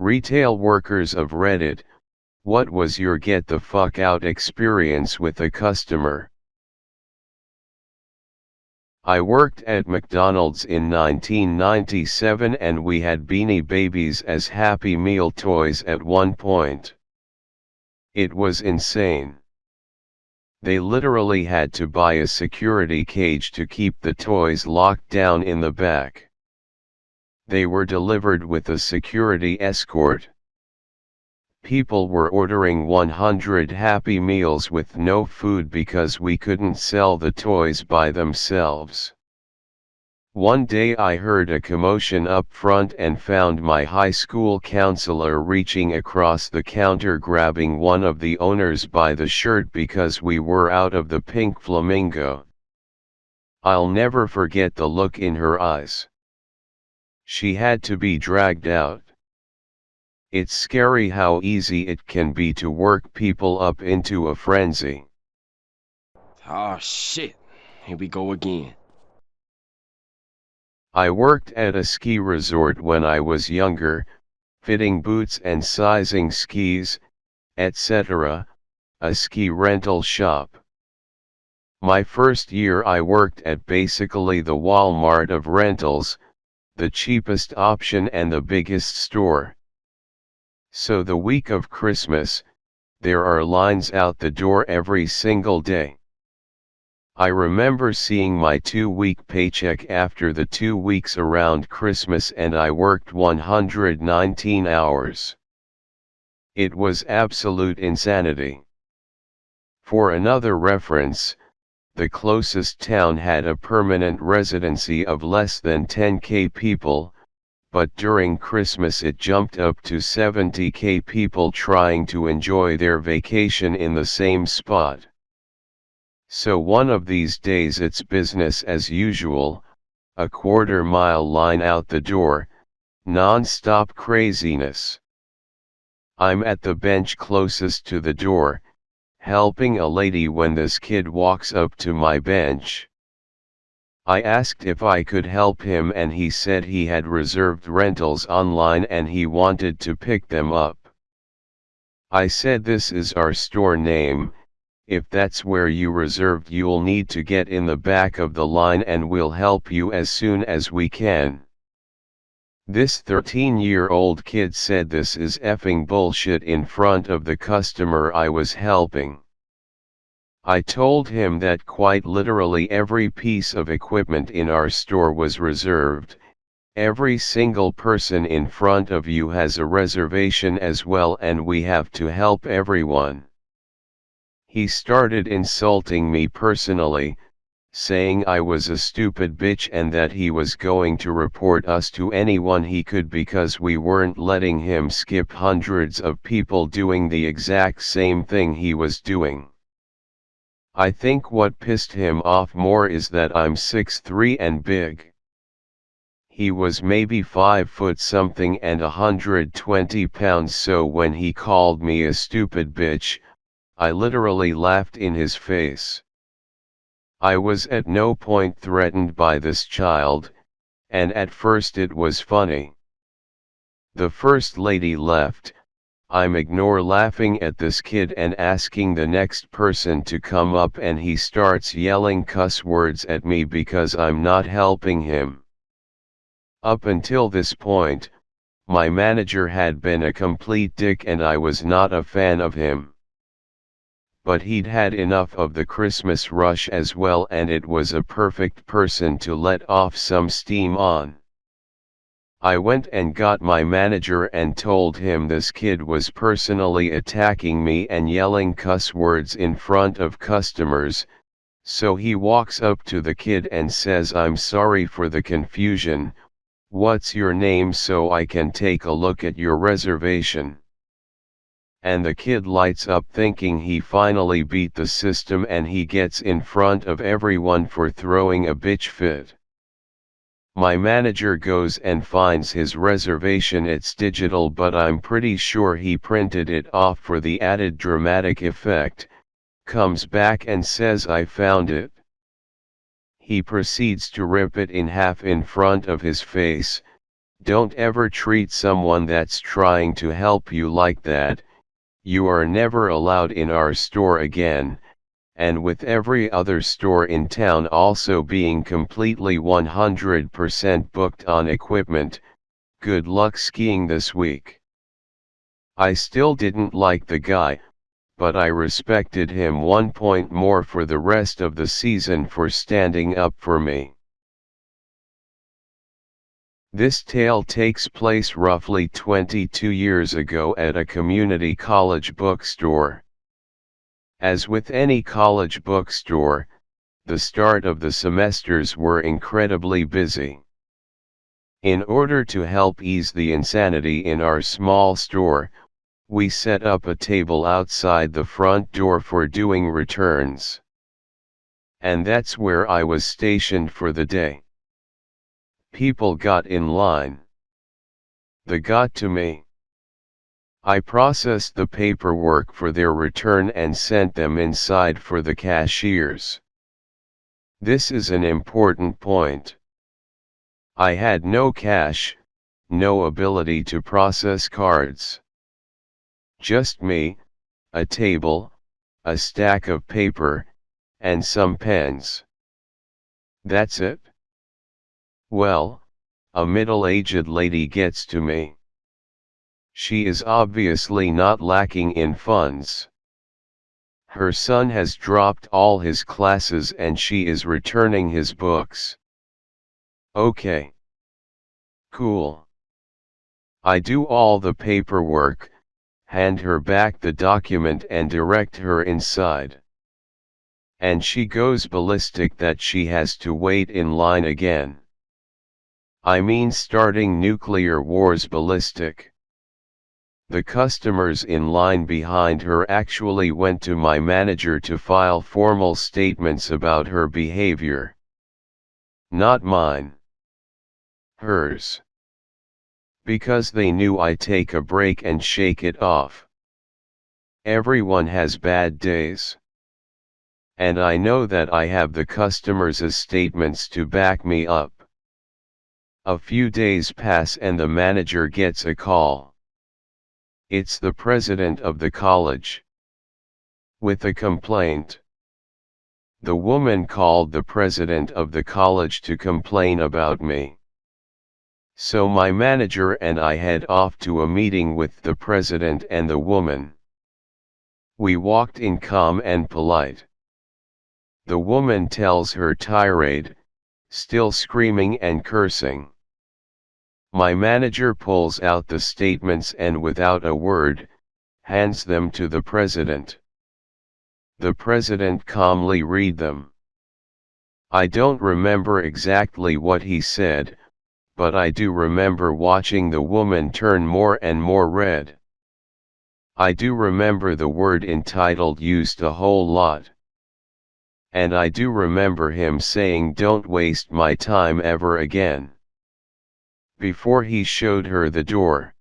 Retail workers of Reddit, what was your get the fuck out experience with a customer? I worked at McDonald's in 1997 and we had Beanie Babies as Happy Meal toys at one point. It was insane. They literally had to buy a security cage to keep the toys locked down in the back. They were delivered with a security escort. People were ordering 100 Happy Meals with no food because we couldn't sell the toys by themselves. One day I heard a commotion up front and found my high school counselor reaching across the counter grabbing one of the owners by the shirt because we were out of the pink flamingo. I'll never forget the look in her eyes. She had to be dragged out. It's scary how easy it can be to work people up into a frenzy. Oh shit, here we go again. I worked at a ski resort when I was younger, fitting boots and sizing skis, etc., a ski rental shop. My first year I worked at basically the Walmart of rentals, the cheapest option and the biggest store. So the week of Christmas, there are lines out the door every single day. I remember seeing my 2-week paycheck after the 2 weeks around Christmas and I worked 119 hours. It was absolute insanity. For another reference, the closest town had a permanent residency of less than 10,000 people, but during Christmas it jumped up to 70,000 people trying to enjoy their vacation in the same spot. So one of these days it's business as usual, a quarter-mile line out the door, non-stop craziness. I'm at the bench closest to the door, helping a lady when this kid walks up to my bench. I asked if I could help him and he said he had reserved rentals online and he wanted to pick them up. I said this is our store name, if that's where you reserved you'll need to get in the back of the line and we'll help you as soon as we can. This 13-year-old kid said this is effing bullshit in front of the customer I was helping. I told him that quite literally every piece of equipment in our store was reserved, every single person in front of you has a reservation as well and we have to help everyone. He started insulting me personally, saying I was a stupid bitch and that he was going to report us to anyone he could because we weren't letting him skip hundreds of people doing the exact same thing he was doing. I think what pissed him off more is that I'm 6'3" and big. He was maybe 5 foot something and 120 pounds, so when he called me a stupid bitch, I literally laughed in his face. I was at no point threatened by this child, and at first it was funny. The first lady left. I'm laughing at this kid and asking the next person to come up and he starts yelling cuss words at me because I'm not helping him. Up until this point, my manager had been a complete dick and I was not a fan of him. But he'd had enough of the Christmas rush as well and it was a perfect person to let off some steam on. I went and got my manager and told him this kid was personally attacking me and yelling cuss words in front of customers, so he walks up to the kid and says, "I'm sorry for the confusion, what's your name so I can take a look at your reservation?" And the kid lights up thinking he finally beat the system and he gets in front of everyone for throwing a bitch fit. My manager goes and finds his reservation. It's digital, but I'm pretty sure he printed it off for the added dramatic effect, comes back and says I found it. He proceeds to rip it in half in front of his face, Don't ever treat someone that's trying to help you like that. You are never allowed in our store again, and with every other store in town also being completely 100% booked on equipment, good luck skiing this week. I still didn't like the guy, but I respected him 1 point more for the rest of the season for standing up for me. This tale takes place roughly 22 years ago at a community college bookstore. As with any college bookstore, the start of the semesters were incredibly busy. In order to help ease the insanity in our small store, we set up a table outside the front door for doing returns. And that's where I was stationed for the day. People got in line. They got to me. I processed the paperwork for their return and sent them inside for the cashiers. This is an important point. I had no cash, no ability to process cards. Just me, a table, a stack of paper, and some pens. That's it. Well, a middle-aged lady gets to me. She is obviously not lacking in funds. Her son has dropped all his classes and she is returning his books. Okay. Cool. I do all the paperwork, hand her back the document and direct her inside. And she goes ballistic that she has to wait in line again. I mean starting nuclear wars ballistic. The customers in line behind her actually went to my manager to file formal statements about her behavior. Not mine. Hers. Because they knew I take a break and shake it off. Everyone has bad days. And I know that I have the customers' statements to back me up. A few days pass and the manager gets a call. It's the president of the college. With a complaint. The woman called the president of the college to complain about me. So my manager and I head off to a meeting with the president and the woman. We walked in calm and polite. The woman tells her tirade, still screaming and cursing. My manager pulls out the statements and without a word, hands them to the president. The president calmly read them. I don't remember exactly what he said, but I do remember watching the woman turn more and more red. I do remember the word entitled used a whole lot. And I do remember him saying don't waste my time ever again. Before he showed her the door.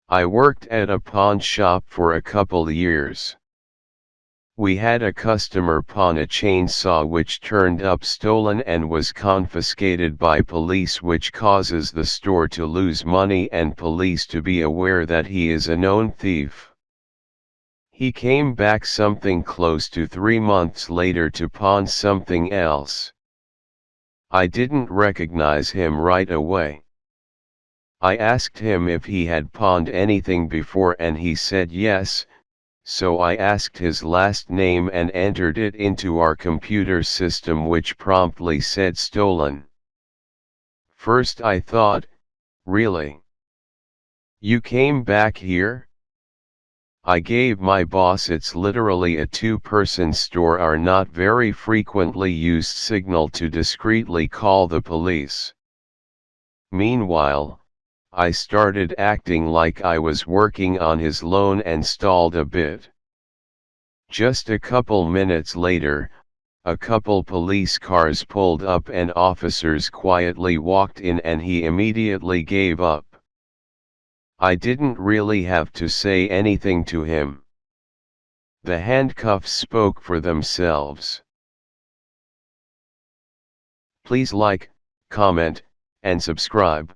I worked at a pawn shop for a couple years. We had a customer pawn a chainsaw which turned up stolen and was confiscated by police, which causes the store to lose money and police to be aware that he is a known thief. He came back something close to 3 months later to pawn something else. I didn't recognize him right away. I asked him if he had pawned anything before and he said yes. So I asked his last name and entered it into our computer system, which promptly said stolen. First I thought, really? You came back here? I gave my boss it's literally a 2-person store our not very frequently used signal to discreetly call the police. Meanwhile, I started acting like I was working on his loan and stalled a bit. Just a couple minutes later, a couple police cars pulled up and officers quietly walked in and he immediately gave up. I didn't really have to say anything to him. The handcuffs spoke for themselves. Please like, comment, and subscribe.